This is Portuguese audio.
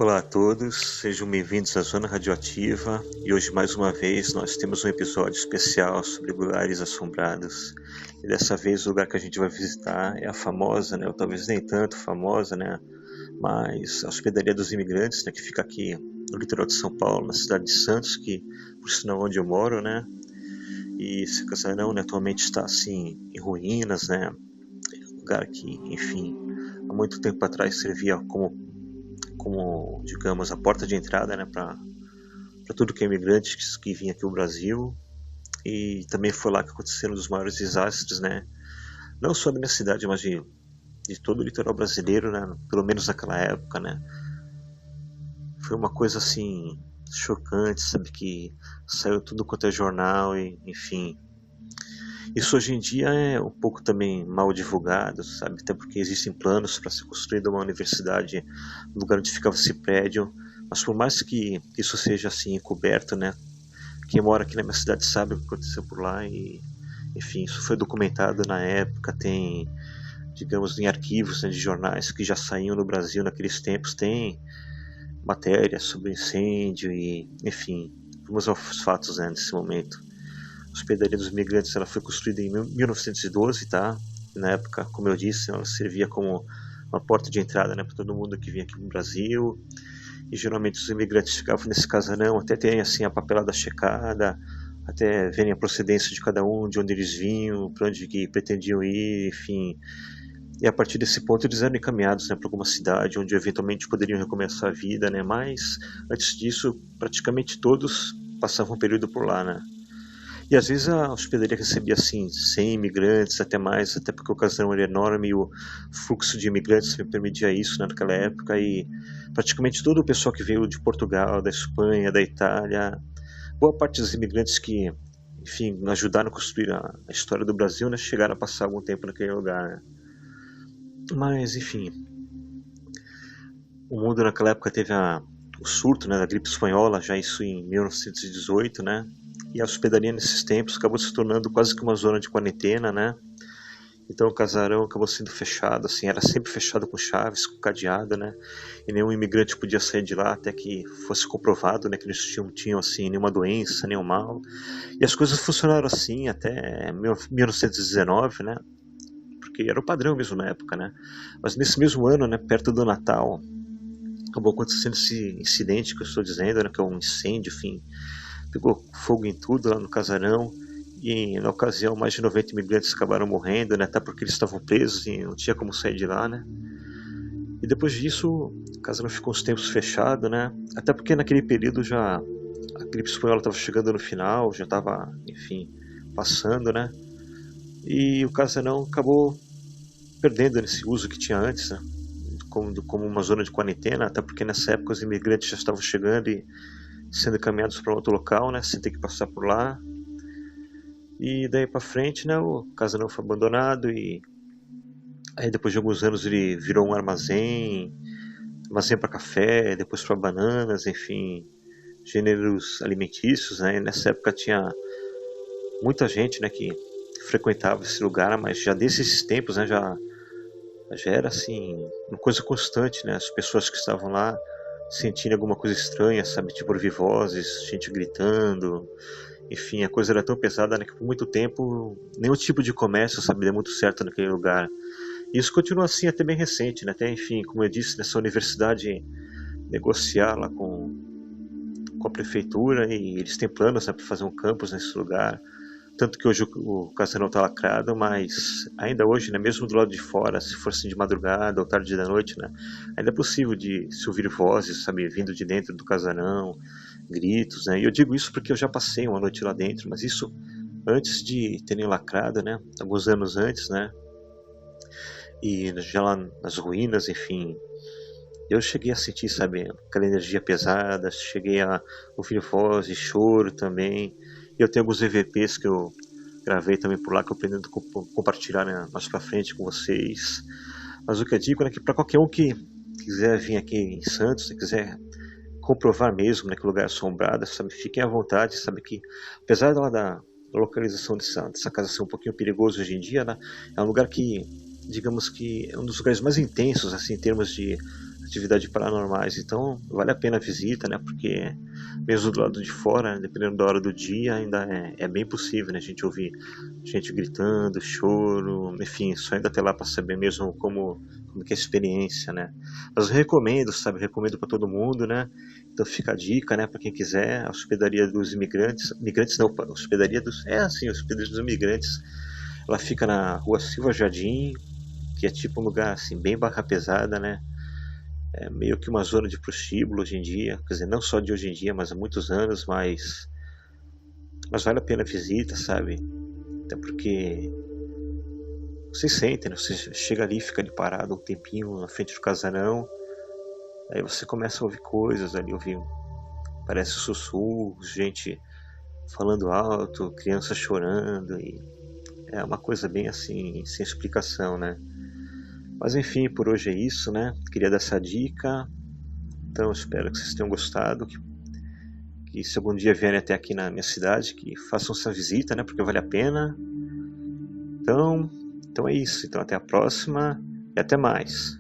Olá a todos, sejam bem-vindos à Zona Radioativa e hoje mais uma vez nós temos um episódio especial sobre lugares assombrados e dessa vez o lugar que a gente vai visitar é a famosa, ou talvez nem tanto famosa, mas a Hospedaria dos Imigrantes, que fica aqui no litoral de São Paulo, na cidade de Santos, que por sinal é onde eu moro, e esse casarão atualmente está assim em ruínas, um lugar que, enfim, há muito tempo atrás servia como digamos, a porta de entrada, para tudo que é imigrante que vinha aqui ao Brasil. E também foi lá que aconteceram um dos maiores desastres, não só da minha cidade, mas de todo o litoral brasileiro, pelo menos naquela época, Foi uma coisa assim chocante, sabe, que saiu tudo quanto é jornal e, enfim. Isso hoje em dia é um pouco também mal divulgado, sabe? Até porque existem planos para ser construída uma universidade no lugar onde ficava esse prédio. Mas por mais que isso seja assim encoberto, quem mora aqui na minha cidade sabe o que aconteceu por lá e, enfim, isso foi documentado na época. Tem, digamos, em arquivos de jornais que já saíam no Brasil naqueles tempos, tem matérias sobre incêndio e, enfim, vamos aos fatos nesse momento. A Hospedaria dos Imigrantes ela foi construída em 1912, tá? Na época, como eu disse, ela servia como uma porta de entrada, para todo mundo que vinha aqui no Brasil. E geralmente os imigrantes ficavam nesse casarão até terem assim a papelada checada, até verem a procedência de cada um, de onde eles vinham, para onde que pretendiam ir, enfim. E a partir desse ponto eles eram encaminhados, para alguma cidade onde eventualmente poderiam recomeçar a vida, Mas antes disso, praticamente todos passavam um período por lá, E às vezes a hospedaria recebia assim 100 imigrantes, até mais, até porque o casarão era enorme e o fluxo de imigrantes me permitia isso, naquela época. E praticamente todo o pessoal que veio de Portugal, da Espanha, da Itália, boa parte dos imigrantes que, enfim, ajudaram a construir a história do Brasil, chegaram a passar algum tempo naquele lugar. Mas, enfim, o mundo naquela época teve o surto, da gripe espanhola, já isso em 1918, E a hospedaria nesses tempos acabou se tornando quase que uma zona de quarentena, Então o casarão acabou sendo fechado, assim, era sempre fechado com chaves, com cadeado, E nenhum imigrante podia sair de lá até que fosse comprovado, que eles tinham assim, nenhuma doença, nenhum mal. E as coisas funcionaram assim até 1919, Porque era o padrão mesmo na época, Mas nesse mesmo ano, perto do Natal, acabou acontecendo esse incidente que eu estou dizendo, que é um incêndio, enfim. Pegou fogo em tudo lá no casarão e na ocasião mais de 90 imigrantes acabaram morrendo, até porque eles estavam presos e não tinha como sair de lá, E depois disso o casarão ficou uns tempos fechado, Até porque naquele período já a gripe espanhola estava chegando no final, já estava, enfim, passando, E o casarão acabou perdendo esse uso que tinha antes, como uma zona de quarentena, até porque nessa época os imigrantes já estavam chegando e sendo encaminhados para outro local, sem ter que passar por lá. E daí para frente, o casarão foi abandonado e aí depois de alguns anos ele virou um armazém para café, depois para bananas, enfim, gêneros alimentícios, E nessa época tinha muita gente, que frequentava esse lugar, mas já desses tempos, já era assim uma coisa constante, As pessoas que estavam lá sentindo alguma coisa estranha, sabe, tipo ouvir vozes, gente gritando, enfim, a coisa era tão pesada, que por muito tempo nenhum tipo de comércio, sabe, deu muito certo naquele lugar. E isso continua assim até bem recente, Até, enfim, como eu disse, nessa universidade negociar lá com a prefeitura e eles têm planos, para fazer um campus nesse lugar. Tanto que hoje o casarão está lacrado, mas ainda hoje, mesmo do lado de fora, se for assim de madrugada ou tarde da noite, ainda é possível de se ouvir vozes, sabe, vindo de dentro do casarão, gritos, E eu digo isso porque eu já passei uma noite lá dentro, mas isso antes de terem lacrado, alguns anos antes, E já lá nas ruínas, enfim, eu cheguei a sentir, sabe, aquela energia pesada, cheguei a ouvir vozes, choro também. E eu tenho alguns EVPs que eu gravei também por lá, que eu pretendo compartilhar, mais pra frente com vocês. Mas o que eu digo é que para qualquer um que quiser vir aqui em Santos, se quiser comprovar mesmo, que o lugar é assombrado, sabe, fiquem à vontade, sabe que apesar da localização dessa casa ser um pouquinho perigoso hoje em dia, é um lugar que, digamos que é um dos lugares mais intensos, assim, em termos de atividades paranormais. Então vale a pena a visita, né? Porque mesmo do lado de fora, dependendo da hora do dia, ainda é bem possível, né? A gente ouvir gente gritando, choro, enfim, só ainda até lá para saber mesmo como que é a experiência, né? Mas eu recomendo, sabe? Recomendo para todo mundo, né? Então fica a dica, né? Para quem quiser, a hospedaria dos imigrantes não, a hospedaria dos, a hospedaria dos imigrantes. Ela fica na Rua Silva Jardim, que é tipo um lugar assim bem barra pesada, né? É meio que uma zona de prostíbulo hoje em dia, quer dizer, não só de hoje em dia, mas há muitos anos, mas vale a pena a visita, sabe? Até porque você sente, né? Você chega ali, fica ali parado um tempinho na frente do casarão, aí você começa a ouvir coisas ali, parece sussurros, gente falando alto, criança chorando, e é uma coisa bem assim, sem explicação, né? Mas enfim, por hoje é isso, né? Queria dar essa dica. Então espero que vocês tenham gostado, que se algum dia vierem até aqui na minha cidade, que façam essa visita, né? Porque vale a pena. Então é isso. Então até a próxima e até mais.